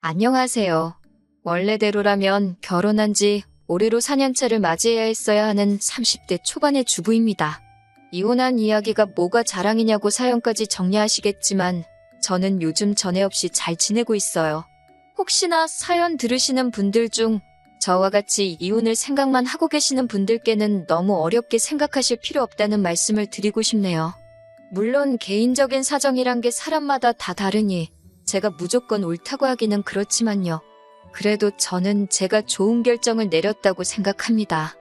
안녕하세요. 원래대로라면 결혼한 지 올해로 4년차를 맞이해야 했어야 하는 30대 초반의 주부입니다. 이혼한 이야기가 뭐가 자랑이냐고 사연까지 정리하시겠지만 저는 요즘 전에 없이 잘 지내고 있어요. 혹시나 사연 들으시는 분들 중 저와 같이 이혼을 생각만 하고 계시는 분들께는 너무 어렵게 생각하실 필요 없다는 말씀을 드리고 싶네요. 물론 개인적인 사정이란 게 사람마다 다 다르니 제가 무조건 옳다고 하기는 그렇지만요. 그래도 저는 제가 좋은 결정을 내렸다고 생각합니다.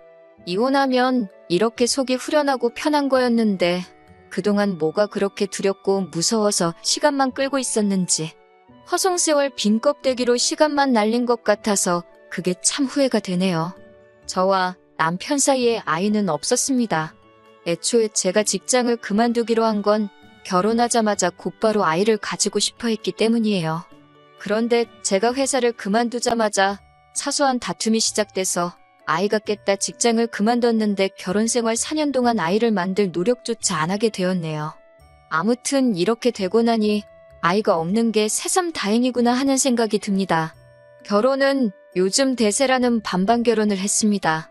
이혼하면 이렇게 속이 후련하고 편한 거였는데 그동안 뭐가 그렇게 두렵고 무서워서 시간만 끌고 있었는지 허송세월 빈 껍데기로 시간만 날린 것 같아서 그게 참 후회가 되네요. 저와 남편 사이에 아이는 없었습니다. 애초에 제가 직장을 그만두기로 한 건 결혼하자마자 곧바로 아이를 가지고 싶어 했기 때문이에요. 그런데 제가 회사를 그만두자마자 사소한 다툼이 시작돼서 아이가 깼다 직장을 그만뒀는데 결혼 생활 4년 동안 아이를 만들 노력조차 안 하게 되었네요. 아무튼 이렇게 되고 나니 아이가 없는 게 새삼 다행이구나 하는 생각이 듭니다. 결혼은 요즘 대세라는 반반 결혼을 했습니다.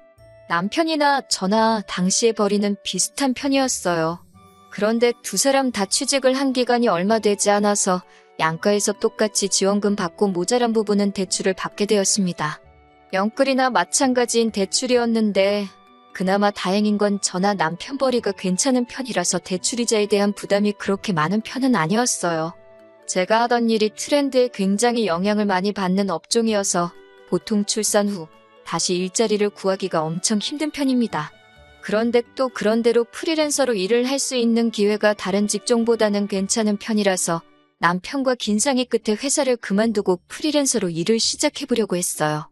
남편이나 저나 당시의 벌이는 비슷한 편이었어요. 그런데 두 사람 다 취직을 한 기간이 얼마 되지 않아서 양가에서 똑같이 지원금 받고 모자란 부분은 대출을 받게 되었습니다. 영끌이나 마찬가지인 대출이었는데 그나마 다행인 건 저나 남편 벌이가 괜찮은 편이라서 대출이자에 대한 부담이 그렇게 많은 편은 아니었어요. 제가 하던 일이 트렌드에 굉장히 영향을 많이 받는 업종이어서 보통 출산 후 다시 일자리를 구하기가 엄청 힘든 편입니다. 그런데 또 그런대로 프리랜서로 일을 할 수 있는 기회가 다른 직종보다는 괜찮은 편이라서 남편과 긴상의 끝에 회사를 그만두고 프리랜서로 일을 시작해보려고 했어요.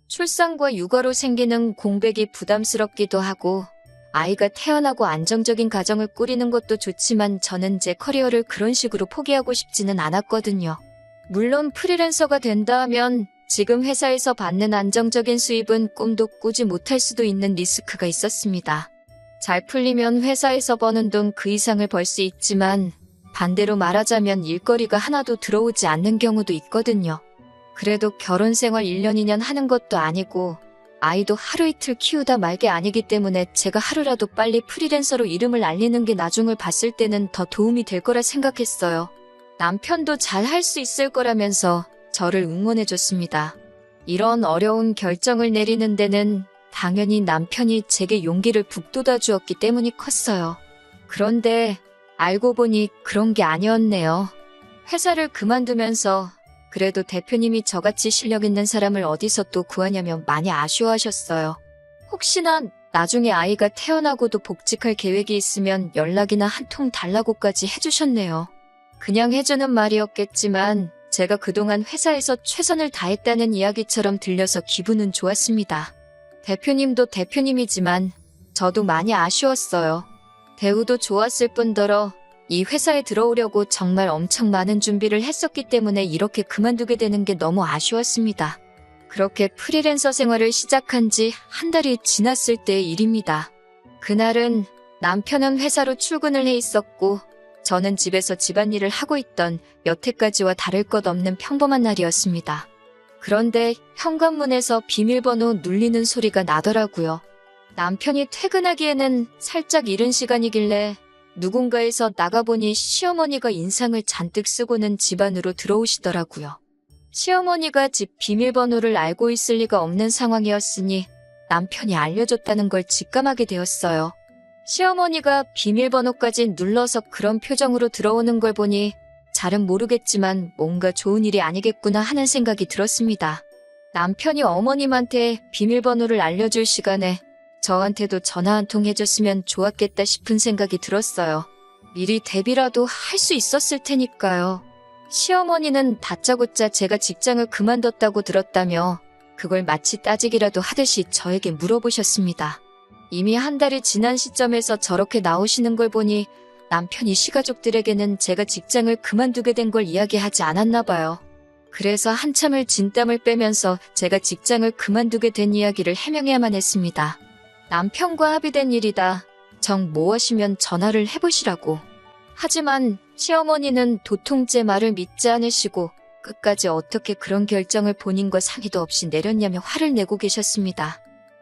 출산과 육아로 생기는 공백이 부담스럽기도 하고 아이가 태어나고 안정적인 가정을 꾸리는 것도 좋지만 저는 제 커리어를 그런 식으로 포기하고 싶지는 않았거든요. 물론 프리랜서가 된다 하면 지금 회사에서 받는 안정적인 수입은 꿈도 꾸지 못할 수도 있는 리스크가 있었습니다. 잘 풀리면 회사에서 버는 돈 그 이상을 벌 수 있지만 반대로 말하자면 일거리가 하나도 들어오지 않는 경우도 있거든요. 그래도 결혼 생활 1년 2년 하는 것도 아니고 아이도 하루 이틀 키우다 말 게 아니기 때문에 제가 하루라도 빨리 프리랜서로 이름을 알리는 게 나중을 봤을 때는 더 도움이 될 거라 생각했어요. 남편도 잘 할 수 있을 거라면서 저를 응원해줬습니다. 이런 어려운 결정을 내리는 데는 당연히 남편이 제게 용기를 북돋아 주었기 때문이 컸어요. 그런데 알고 보니 그런 게 아니었네요. 회사를 그만두면서 그래도 대표님이 저같이 실력 있는 사람을 어디서 또 구하냐며 많이 아쉬워하셨어요. 혹시나 나중에 아이가 태어나고도 복직할 계획이 있으면 연락이나 한 통 달라고까지 해주셨네요. 그냥 해주는 말이었겠지만 제가 그동안 회사에서 최선을 다했다는 이야기처럼 들려서 기분은 좋았습니다. 대표님도 대표님이지만 저도 많이 아쉬웠어요. 대우도 좋았을 뿐더러 이 회사에 들어오려고 정말 엄청 많은 준비를 했었기 때문에 이렇게 그만두게 되는 게 너무 아쉬웠습니다. 그렇게 프리랜서 생활을 시작한 지 한 달이 지났을 때의 일입니다. 그날은 남편은 회사로 출근을 해 있었고 저는 집에서 집안일을 하고 있던 여태까지와 다를 것 없는 평범한 날이었습니다. 그런데 현관문에서 비밀번호 눌리는 소리가 나더라고요. 남편이 퇴근하기에는 살짝 이른 시간이길래 누군가에서 나가보니 시어머니가 인상을 잔뜩 쓰고는 집 안으로 들어오시더라고요. 시어머니가 집 비밀번호를 알고 있을 리가 없는 상황이었으니 남편이 알려줬다는 걸 직감하게 되었어요. 시어머니가 비밀번호까지 눌러서 그런 표정으로 들어오는 걸 보니 잘은 모르겠지만 뭔가 좋은 일이 아니겠구나 하는 생각이 들었습니다. 남편이 어머님한테 비밀번호를 알려줄 시간에 저한테도 전화 한 통 해줬으면 좋았겠다 싶은 생각이 들었어요. 미리 대비라도 할 수 있었을 테니까요. 시어머니는 다짜고짜 제가 직장을 그만뒀다고 들었다며 그걸 마치 따지기라도 하듯이 저에게 물어보셨습니다. 이미 한 달이 지난 시점에서 저렇게 나오시는 걸 보니 남편이 시가족들에게는 제가 직장을 그만두게 된 걸 이야기하지 않았나 봐요. 그래서 한참을 진땀을 빼면서 제가 직장을 그만두게 된 이야기를 해명해야만 했습니다. 남편과 합의된 일이다. 정 무엇이면 전화를 해보시라고. 하지만 시어머니는 도통 제 말을 믿지 않으시고 끝까지 어떻게 그런 결정을 본인과 상의도 없이 내렸냐며 화를 내고 계셨습니다.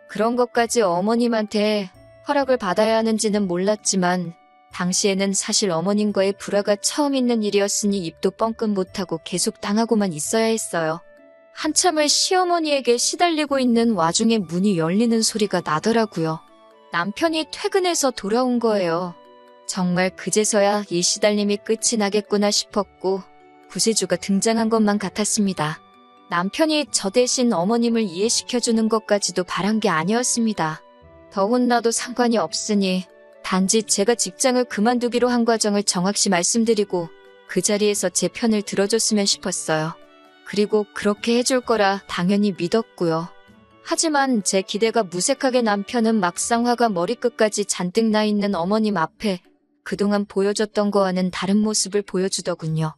그런 것까지 어머님한테 허락을 받아야 하는지는 몰랐지만 당시에는 사실 어머님과의 불화가 처음 있는 일이었으니 입도 뻥끗 못하고 계속 당하고만 있어야 했어요. 한참을 시어머니에게 시달리고 있는 와중에 문이 열리는 소리가 나더라고요. 남편이 퇴근해서 돌아온 거예요. 정말 그제서야 이 시달림이 끝이 나겠구나 싶었고 구세주가 등장한 것만 같았습니다. 남편이 저 대신 어머님을 이해시켜주는 것까지도 바란 게 아니었습니다. 더 혼나도 상관이 없으니 단지 제가 직장을 그만두기로 한 과정을 정확히 말씀드리고 그 자리에서 제 편을 들어줬으면 싶었어요. 그리고 그렇게 해줄 거라 당연히 믿었고요. 하지만 제 기대가 무색하게 남편은 막상 화가 머리끝까지 잔뜩 나 있는 어머님 앞에 그동안 보여줬던 거와는 다른 모습을 보여주더군요.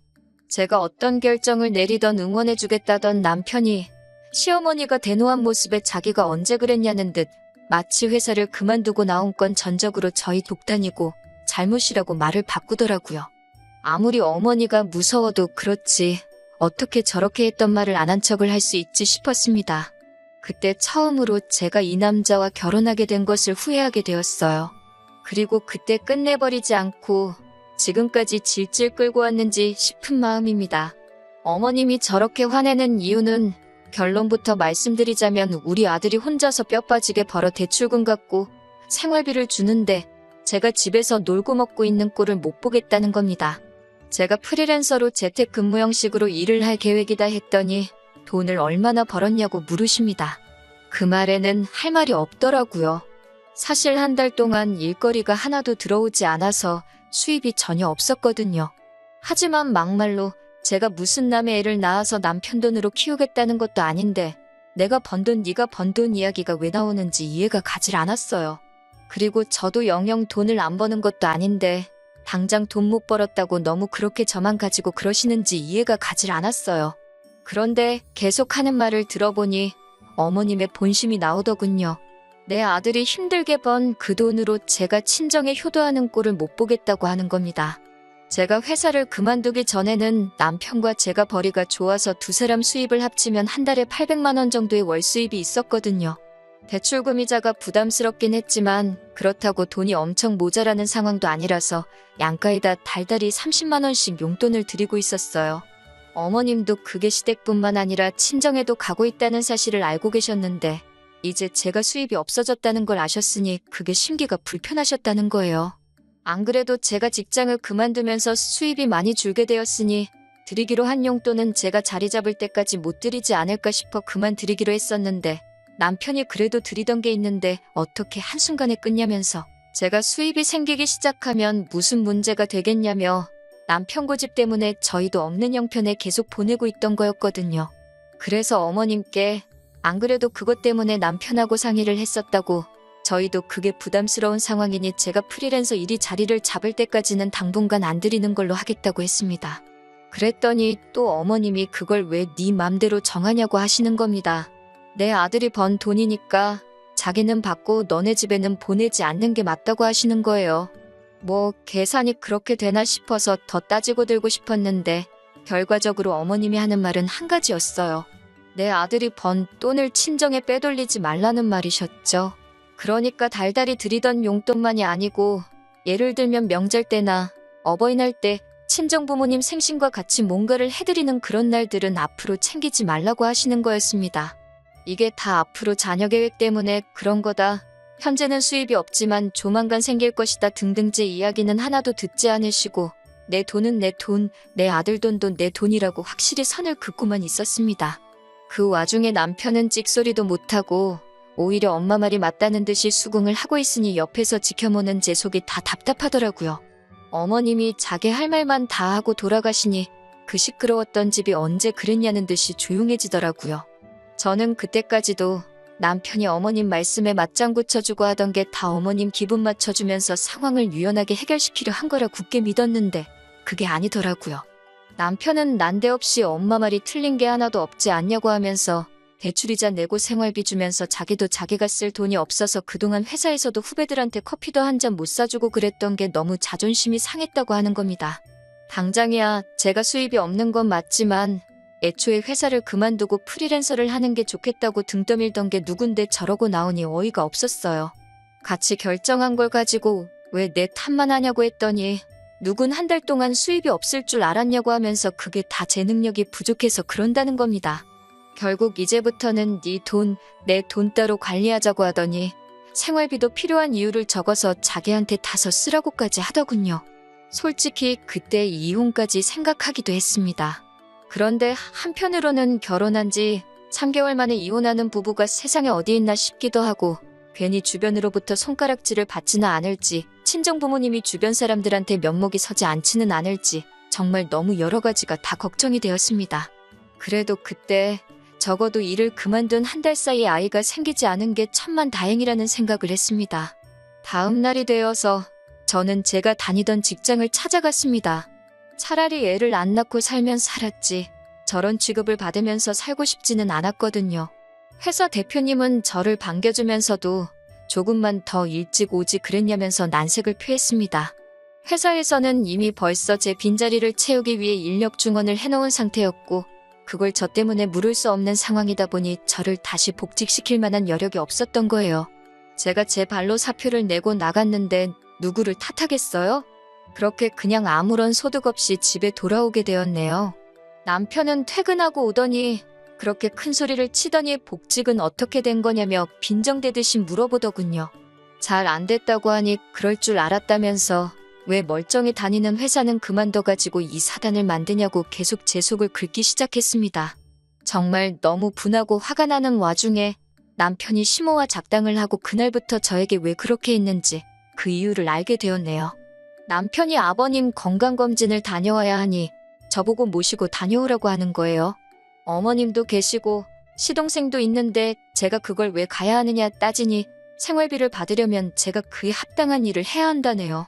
제가 어떤 결정을 내리던 응원해주겠다던 남편이 시어머니가 대노한 모습에 자기가 언제 그랬냐는 듯 마치 회사를 그만두고 나온 건 전적으로 저희 독단이고 잘못이라고 말을 바꾸더라고요. 아무리 어머니가 무서워도 그렇지 어떻게 저렇게 했던 말을 안 한 척을 할 수 있지 싶었습니다. 그때 처음으로 제가 이 남자와 결혼하게 된 것을 후회하게 되었어요. 그리고 그때 끝내버리지 않고 지금까지 질질 끌고 왔는지 싶은 마음입니다. 어머님이 저렇게 화내는 이유는 결론부터 말씀드리자면 우리 아들이 혼자서 뼈 빠지게 벌어 대출금 갚고 생활비를 주는데 제가 집에서 놀고 먹고 있는 꼴을 못 보겠다는 겁니다. 제가 프리랜서로 재택근무 형식으로 일을 할 계획이다 했더니 돈을 얼마나 벌었냐고 물으십니다. 그 말에는 할 말이 없더라고요. 사실 한 달 동안 일거리가 하나도 들어오지 않아서 수입이 전혀 없었거든요. 하지만 막말로 제가 무슨 남의 애를 낳아서 남편 돈으로 키우겠다는 것도 아닌데 내가 번 돈 네가 번 돈 이야기가 왜 나오는지 이해가 가질 않았어요. 그리고 저도 영영 돈을 안 버는 것도 아닌데 당장 돈 못 벌었다고 너무 그렇게 저만 가지고 그러시는지 이해가 가질 않았어요. 그런데 계속 하는 말을 들어보니 어머님의 본심이 나오더군요. 내 아들이 힘들게 번 그 돈으로 제가 친정에 효도하는 꼴을 못 보겠다고 하는 겁니다. 제가 회사를 그만두기 전에는 남편과 제가 벌이가 좋아서 두 사람 수입을 합치면 한 달에 800만 원 정도의 월 수입이 있었거든요. 대출금이자가 부담스럽긴 했지만 그렇다고 돈이 엄청 모자라는 상황도 아니라서 양가에다 달달이 30만 원씩 용돈을 드리고 있었어요. 어머님도 그게 시댁뿐만 아니라 친정에도 가고 있다는 사실을 알고 계셨는데 이제 제가 수입이 없어졌다는 걸 아셨으니 그게 심기가 불편하셨다는 거예요. 안 그래도 제가 직장을 그만두면서 수입이 많이 줄게 되었으니 드리기로 한 용돈은 제가 자리 잡을 때까지 못 드리지 않을까 싶어 그만 드리기로 했었는데 남편이 그래도 드리던 게 있는데 어떻게 한순간에 끊냐면서 제가 수입이 생기기 시작하면 무슨 문제가 되겠냐며 남편 고집 때문에 저희도 없는 형편에 계속 보내고 있던 거였거든요. 그래서 어머님께 안 그래도 그것 때문에 남편하고 상의를 했었다고 저희도 그게 부담스러운 상황이니 제가 프리랜서 일이 자리를 잡을 때까지는 당분간 안 드리는 걸로 하겠다고 했습니다. 그랬더니 또 어머님이 그걸 왜 네 맘대로 정하냐고 하시는 겁니다. 내 아들이 번 돈이니까 자기는 받고 너네 집에는 보내지 않는 게 맞다고 하시는 거예요. 뭐 계산이 그렇게 되나 싶어서 더 따지고 들고 싶었는데 결과적으로 어머님이 하는 말은 한 가지였어요. 내 아들이 번 돈을 친정에 빼돌리지 말라는 말이셨죠. 그러니까 달달이 드리던 용돈만이 아니고 예를 들면 명절 때나 어버이날 때 친정 부모님 생신과 같이 뭔가를 해드리는 그런 날들은 앞으로 챙기지 말라고 하시는 거였습니다. 이게 다 앞으로 자녀 계획 때문에 그런 거다. 현재는 수입이 없지만 조만간 생길 것이다 등등 제 이야기는 하나도 듣지 않으시고 내 돈은 내 돈, 내 아들 돈도 내 돈이라고 확실히 선을 긋고만 있었습니다. 그 와중에 남편은 찍소리도 못하고 오히려 엄마 말이 맞다는 듯이 수긍을 하고 있으니 옆에서 지켜보는 제 속이 다 답답하더라고요. 어머님이 자기 할 말만 다 하고 돌아가시니 그 시끄러웠던 집이 언제 그랬냐는 듯이 조용해지더라고요. 저는 그때까지도 남편이 어머님 말씀에 맞장구 쳐주고 하던 게 다 어머님 기분 맞춰주면서 상황을 유연하게 해결시키려 한 거라 굳게 믿었는데 그게 아니더라고요. 남편은 난데없이 엄마 말이 틀린 게 하나도 없지 않냐고 하면서 대출이자 내고 생활비 주면서 자기도 자기가 쓸 돈이 없어서 그동안 회사에서도 후배들한테 커피도 한 잔 못 사주고 그랬던 게 너무 자존심이 상했다고 하는 겁니다. 당장이야 제가 수입이 없는 건 맞지만 애초에 회사를 그만두고 프리랜서를 하는 게 좋겠다고 등 떠밀던 게 누군데 저러고 나오니 어이가 없었어요. 같이 결정한 걸 가지고 왜 내 탓만 하냐고 했더니 누군 한 달 동안 수입이 없을 줄 알았냐고 하면서 그게 다 제 능력이 부족해서 그런다는 겁니다. 결국 이제부터는 네 돈, 내 돈 따로 관리하자고 하더니 생활비도 필요한 이유를 적어서 자기한테 다서 쓰라고까지 하더군요. 솔직히 그때 이혼까지 생각하기도 했습니다. 그런데 한편으로는 결혼한 지 3개월 만에 이혼하는 부부가 세상에 어디 있나 싶기도 하고 괜히 주변으로부터 손가락질을 받지는 않을지 친정 부모님이 주변 사람들한테 면목이 서지 않지는 않을지 정말 너무 여러 가지가 다 걱정이 되었습니다. 그래도 그때 적어도 일을 그만둔 한 달 사이에 아이가 생기지 않은 게 천만다행이라는 생각을 했습니다. 다음 날이 되어서 저는 제가 다니던 직장을 찾아갔습니다. 차라리 애를 안 낳고 살면 살았지 저런 취급을 받으면서 살고 싶지는 않았거든요. 회사 대표님은 저를 반겨주면서도 조금만 더 일찍 오지 그랬냐면서 난색을 표했습니다. 회사에서는 이미 벌써 제 빈자리를 채우기 위해 인력 중원을 해놓은 상태였고 그걸 저 때문에 물을 수 없는 상황이다 보니 저를 다시 복직시킬 만한 여력이 없었던 거예요. 제가 제 발로 사표를 내고 나갔는데 누구를 탓하겠어요? 그렇게 그냥 아무런 소득 없이 집에 돌아오게 되었네요. 남편은 퇴근하고 오더니 그렇게 큰 소리를 치더니 복직은 어떻게 된 거냐며 빈정대듯이 물어보더군요. 잘 안 됐다고 하니 그럴 줄 알았다면서 왜 멀쩡히 다니는 회사는 그만둬가지고 이 사단을 만드냐고 계속 제 속을 긁기 시작했습니다. 정말 너무 분하고 화가 나는 와중에 남편이 심호와 작당을 하고 그날부터 저에게 왜 그렇게 했는지 그 이유를 알게 되었네요. 남편이 아버님 건강검진을 다녀와야 하니 저보고 모시고 다녀오라고 하는 거예요. 어머님도 계시고 시동생도 있는데 제가 그걸 왜 가야 하느냐 따지니 생활비를 받으려면 제가 그에 합당한 일을 해야 한다네요.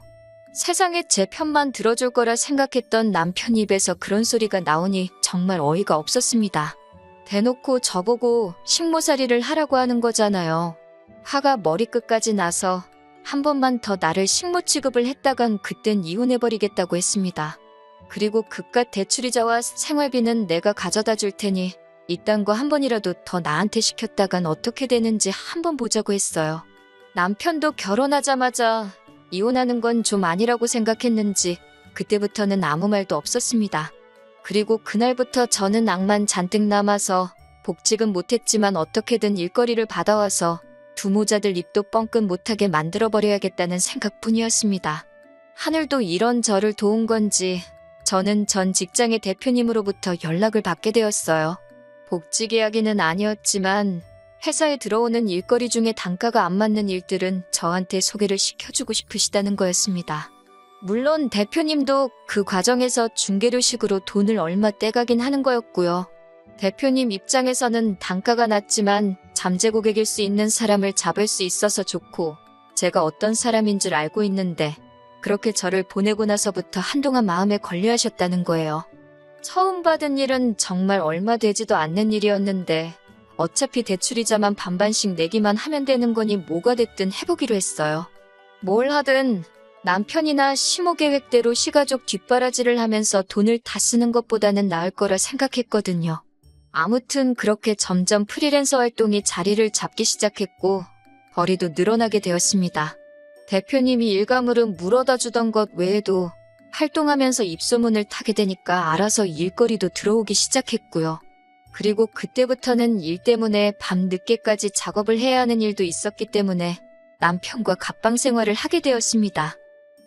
세상에 제 편만 들어줄 거라 생각했던 남편 입에서 그런 소리가 나오니 정말 어이가 없었습니다. 대놓고 저보고 식모살이를 하라고 하는 거잖아요. 화가 머리끝까지 나서 한 번만 더 나를 식모 취급을 했다간 그땐 이혼해버리겠다고 했습니다. 그리고 그깟 대출이자와 생활비는 내가 가져다 줄 테니 이딴 거 한 번이라도 더 나한테 시켰다간 어떻게 되는지 한번 보자고 했어요. 남편도 결혼하자마자 이혼하는 건 좀 아니라고 생각했는지 그때부터는 아무 말도 없었습니다. 그리고 그날부터 저는 낭만 잔뜩 남아서 복직은 못했지만 어떻게든 일거리를 받아와서 두 모자들 입도 뻥끗 못하게 만들어버려야겠다는 생각뿐이었습니다. 하늘도 이런 저를 도운 건지 저는 전 직장의 대표님으로부터 연락을 받게 되었어요. 복직 이야기는 아니었지만 회사에 들어오는 일거리 중에 단가가 안 맞는 일들은 저한테 소개를 시켜주고 싶으시다는 거였습니다. 물론 대표님도 그 과정에서 중개료식으로 돈을 얼마 떼가긴 하는 거였고요. 대표님 입장에서는 단가가 낮지만 잠재 고객일 수 있는 사람을 잡을 수 있어서 좋고 제가 어떤 사람인 줄 알고 있는데 그렇게 저를 보내고 나서부터 한동안 마음에 걸려하셨다는 거예요. 처음 받은 일은 정말 얼마 되지도 않는 일이었는데 어차피 대출이자만 반반씩 내기만 하면 되는 거니 뭐가 됐든 해보기로 했어요. 뭘 하든 남편이나 시모 계획대로 시가족 뒷바라지를 하면서 돈을 다 쓰는 것보다는 나을 거라 생각했거든요. 아무튼 그렇게 점점 프리랜서 활동이 자리를 잡기 시작했고 벌이도 늘어나게 되었습니다. 대표님이 일가물은 물어다 주던 것 외에도 활동하면서 입소문을 타게 되니까 알아서 일거리도 들어오기 시작했고요. 그리고 그때부터는 일 때문에 밤 늦게까지 작업을 해야 하는 일도 있었기 때문에 남편과 갑방 생활을 하게 되었습니다.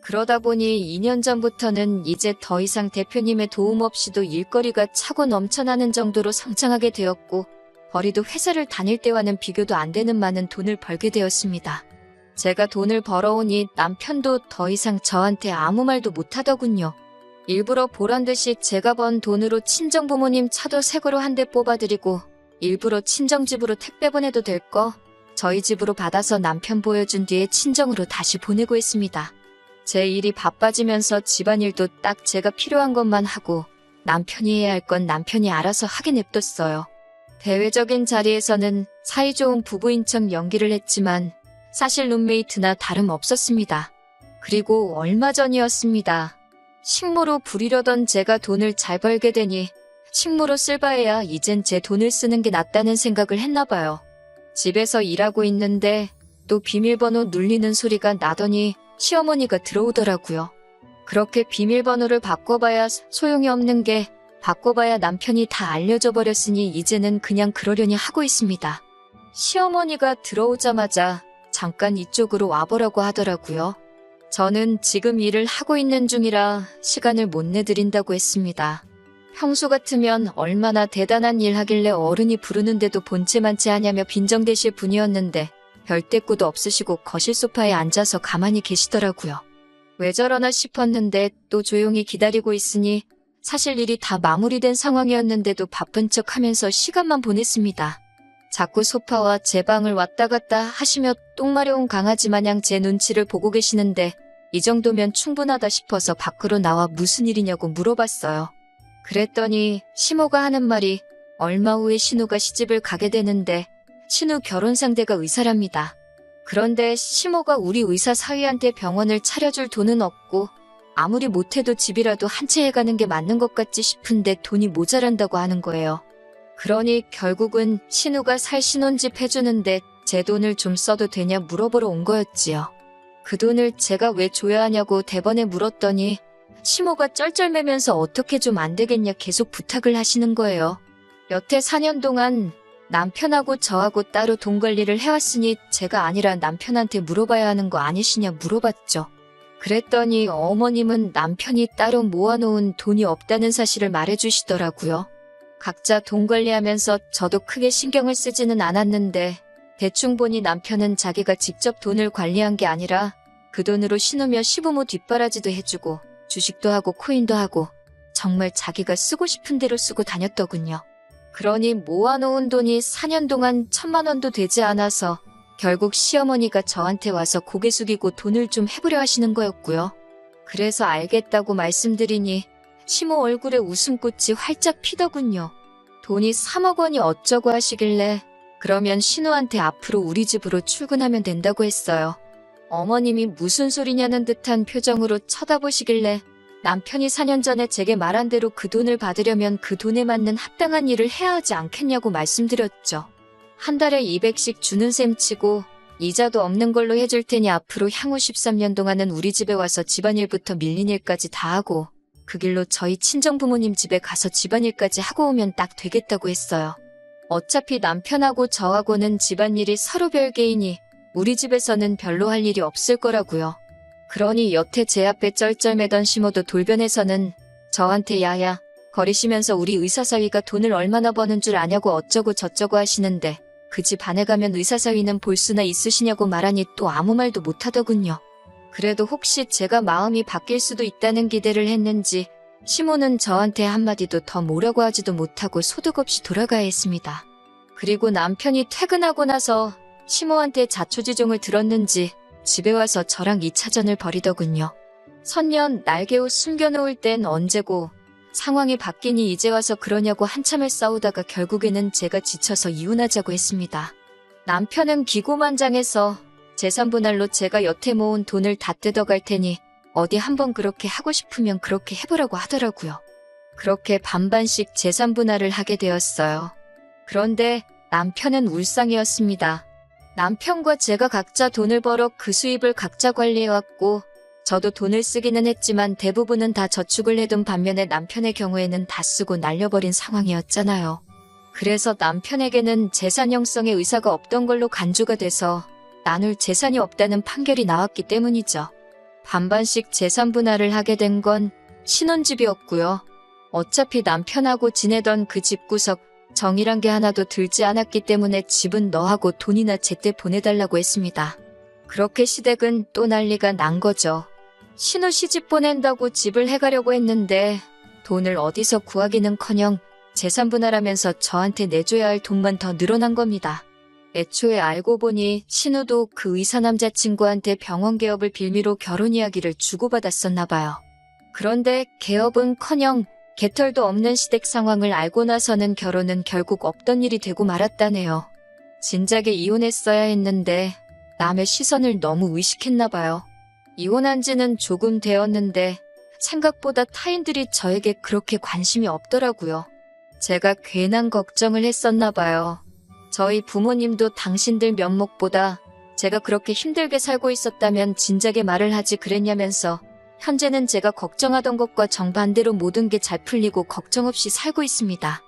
그러다 보니 2년 전부터는 이제 더 이상 대표님의 도움 없이도 일거리가 차고 넘쳐나는 정도로 성장하게 되었고 벌이도 회사를 다닐 때와는 비교도 안 되는 많은 돈을 벌게 되었습니다. 제가 돈을 벌어오니 남편도 더 이상 저한테 아무 말도 못하더군요. 일부러 보란듯이 제가 번 돈으로 친정부모님 차도 새 거로 한 대 뽑아드리고 일부러 친정집으로 택배 보내도 될 거 저희 집으로 받아서 남편 보여준 뒤에 친정으로 다시 보내고 있습니다. 제 일이 바빠지면서 집안일도 딱 제가 필요한 것만 하고 남편이 해야 할 건 남편이 알아서 하게 냅뒀어요. 대외적인 자리에서는 사이좋은 부부인 척 연기를 했지만 사실 룸메이트나 다름없었습니다. 그리고 얼마 전이었습니다. 식모로 부리려던 제가 돈을 잘 벌게 되니 식모로 쓸 바에야 이젠 제 돈을 쓰는 게 낫다는 생각을 했나 봐요. 집에서 일하고 있는데 또 비밀번호 눌리는 소리가 나더니 시어머니가 들어오더라고요. 그렇게 비밀번호를 바꿔봐야 소용이 없는 게 바꿔봐야 남편이 다 알려져 버렸으니 이제는 그냥 그러려니 하고 있습니다. 시어머니가 들어오자마자 잠깐 이쪽으로 와보라고 하더라고요. 저는 지금 일을 하고 있는 중이라 시간을 못 내드린다고 했습니다. 평소 같으면 얼마나 대단한 일 하길래 어른이 부르는데도 본체만치 하냐며 빈정대실 분이었는데 별 대꾸도 없으시고 거실 소파에 앉아서 가만히 계시더라고요. 왜 저러나 싶었는데 또 조용히 기다리고 있으니 사실 일이 다 마무리된 상황이었는데도 바쁜 척 하면서 시간만 보냈습니다. 자꾸 소파와 제 방을 왔다 갔다 하시며 똥 마려운 강아지 마냥 제 눈치를 보고 계시는데 이 정도면 충분하다 싶어서 밖으로 나와 무슨 일이냐고 물어봤어요. 그랬더니 시모가 하는 말이 얼마 후에 신우가 시집을 가게 되는데 신우 결혼 상대가 의사랍니다. 그런데 시모가 우리 의사 사위한테 병원을 차려줄 돈은 없고 아무리 못해도 집이라도 한 채 해가는 게 맞는 것 같지 싶은데 돈이 모자란다고 하는 거예요. 그러니 결국은 신우가 살 신혼집 해주는데 제 돈을 좀 써도 되냐 물어보러 온 거였지요. 그 돈을 제가 왜 줘야 하냐고 대번에 물었더니 시모가 쩔쩔매면서 어떻게 좀 안 되겠냐 계속 부탁을 하시는 거예요. 여태 4년 동안 남편하고 저하고 따로 돈 관리를 해왔으니 제가 아니라 남편한테 물어봐야 하는 거 아니시냐 물어봤죠. 그랬더니 어머님은 남편이 따로 모아놓은 돈이 없다는 사실을 말해주시더라고요. 각자 돈 관리하면서 저도 크게 신경을 쓰지는 않았는데 대충 보니 남편은 자기가 직접 돈을 관리한 게 아니라 그 돈으로 신우며 시부모 뒷바라지도 해주고 주식도 하고 코인도 하고 정말 자기가 쓰고 싶은 대로 쓰고 다녔더군요. 그러니 모아놓은 돈이 4년 동안 1,000만 원도 되지 않아서 결국 시어머니가 저한테 와서 고개 숙이고 돈을 좀 해보려 하시는 거였고요. 그래서 알겠다고 말씀드리니 시모 얼굴에 웃음꽃이 활짝 피더군요. 돈이 3억 원이 어쩌고 하시길래 그러면 신우한테 앞으로 우리 집으로 출근하면 된다고 했어요. 어머님이 무슨 소리냐는 듯한 표정으로 쳐다보시길래 남편이 4년 전에 제게 말한 대로 그 돈을 받으려면 그 돈에 맞는 합당한 일을 해야 하지 않겠냐고 말씀드렸죠. 한 달에 200씩 주는 셈 치고 이자도 없는 걸로 해줄 테니 앞으로 향후 13년 동안은 우리 집에 와서 집안일부터 밀린 일까지 다 하고 그 길로 저희 친정부모님 집에 가서 집안일까지 하고 오면 딱 되겠다고 했어요. 어차피 남편하고 저하고는 집안일이 서로 별개이니 우리 집에서는 별로 할 일이 없을 거라고요. 그러니 여태 제 앞에 쩔쩔매던 시모도 돌변해서는 저한테 야야 거리시면서 우리 의사사위가 돈을 얼마나 버는 줄 아냐고 어쩌고 저쩌고 하시는데 그 집 안에 가면 의사사위는 볼 수나 있으시냐고 말하니 또 아무 말도 못하더군요. 그래도 혹시 제가 마음이 바뀔 수도 있다는 기대를 했는지 시모는 저한테 한마디도 더 뭐라고 하지도 못하고 소득 없이 돌아가야 했습니다. 그리고 남편이 퇴근하고 나서 시모한테 자초지종을 들었는지 집에 와서 저랑 2차전을 벌이더군요. 선년 날개옷 숨겨놓을 땐 언제고 상황이 바뀌니 이제 와서 그러냐고 한참을 싸우다가 결국에는 제가 지쳐서 이혼하자고 했습니다. 남편은 기고만장해서 재산분할로 제가 여태 모은 돈을 다 뜯어갈 테니 어디 한번 그렇게 하고 싶으면 그렇게 해보라고 하더라고요. 그렇게 반반씩 재산분할을 하게 되었어요. 그런데 남편은 울상이었습니다. 남편과 제가 각자 돈을 벌어 그 수입을 각자 관리해왔고 저도 돈을 쓰기는 했지만 대부분은 다 저축을 해둔 반면에 남편의 경우에는 다 쓰고 날려버린 상황이었잖아요. 그래서 남편에게는 재산 형성의 의사가 없던 걸로 간주가 돼서 나눌 재산이 없다는 판결이 나왔기 때문이죠. 반반씩 재산 분할을 하게 된 건 신혼집이었고요. 어차피 남편하고 지내던 그 집구석 정이란 게 하나도 들지 않았기 때문에 집은 너하고 돈이나 제때 보내달라고 했습니다. 그렇게 시댁은 또 난리가 난 거죠. 신우 시집 보낸다고 집을 해가려고 했는데 돈을 어디서 구하기는커녕 재산 분할하면서 저한테 내줘야 할 돈만 더 늘어난 겁니다. 애초에 알고 보니 신우도 그 의사 남자친구한테 병원 개업을 빌미로 결혼 이야기를 주고받았었나 봐요. 그런데 개업은커녕 개털도 없는 시댁 상황을 알고 나서는 결혼은 결국 없던 일이 되고 말았다네요. 진작에 이혼했어야 했는데 남의 시선을 너무 의식했나 봐요. 이혼한 지는 조금 되었는데 생각보다 타인들이 저에게 그렇게 관심이 없더라고요. 제가 괜한 걱정을 했었나 봐요. 저희 부모님도 당신들 면목보다 제가 그렇게 힘들게 살고 있었다면 진작에 말을 하지 그랬냐면서 현재는 제가 걱정하던 것과 정반대로 모든 게 잘 풀리고 걱정 없이 살고 있습니다.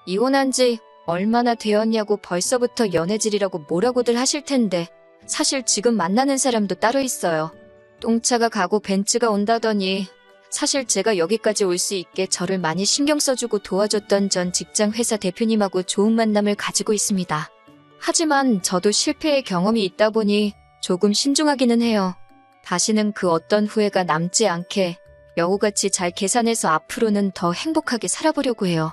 이혼한 지 얼마나 되었냐고 벌써부터 연애질이라고 뭐라고들 하실 텐데 사실 지금 만나는 사람도 따로 있어요. 똥차가 가고 벤츠가 온다더니 사실 제가 여기까지 올 수 있게 저를 많이 신경 써주고 도와줬던 전 직장 회사 대표님하고 좋은 만남을 가지고 있습니다. 하지만 저도 실패의 경험이 있다 보니 조금 신중하기는 해요. 다시는 그 어떤 후회가 남지 않게 여우같이 잘 계산해서 앞으로는 더 행복하게 살아보려고 해요.